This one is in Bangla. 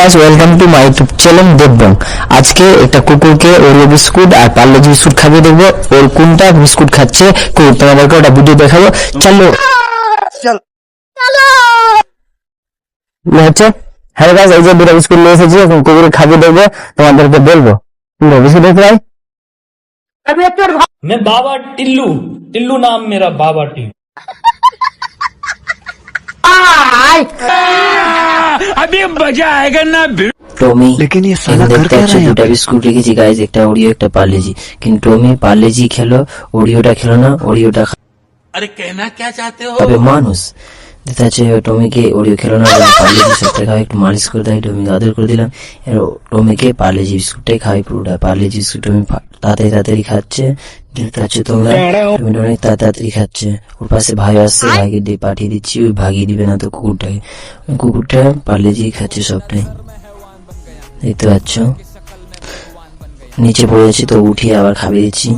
Guys, welcome to my YouTube channel দেববং। আজকে একটা কুকুরকে ওরিও বিস্কুট আর পার্লেজি বিস্কুট খাইয়ে দেখবো। ওর কোনটা বিস্কুট খাচ্ছে কুকুর, তোমাদেরকে ওটা ভিডিও দেখাবো। চলো হচ্ছে। হ্যাঁ গাইস, এই যে দুটো বিস্কুট নিয়ে এসেছি, এখন কুকুরকে খাইয়ে দেখবো, তোমাদেরকে বলবো। বিস্কুট দেখতে ভাই। मैं बाबा टिल्लू टिल्लू नाम मेरा बाबा टिल्लू। अभी मजा आएगा ना। টমি लेकिन ये साला कर দেখতে क्या পাচ্ছ रहा है यहाँ দুটা पे? বিস্কুট রেখেছি গাইস, একটা ওরিও একটা পার্লেজি। কিন্তু টমি পার্লেজি খেলো, ওরিওটা খেলো না। ওরিওটা अरे कहना क्या चाहते हो? তবে মানুষ দেখতে পাচ্ছে টমিকে ওরিও খেলো না, পার্লেজি বিস্কুটটা খাওয়া, একটু মালিশ করে দেয়, টমিকে আদর করে দিলাম। এবার টমিকে পার্লেজি বিস্কুটটাই খাওয়াই পুরোটা। পার্লেজি বিস্কুট টমি তাড়াতাড়ি খাচ্ছে, দেখতে পাচ্ছ তোমরা। টমি অনেক তাড়াতাড়ি খাচ্ছে। ওর পাশে ভাই আসছে, ভাইকে দিয়ে পাঠিয়ে দিচ্ছি, ওই ভাগিয়ে দিবে না তো কুকুরটাকে। কুকুরটা পার্লেজি খাচ্ছে সবটাই, দেখতে পাচ্ছ। নিচে পড়েছি তো উঠিয়ে আবার খাইয়ে দিচ্ছি।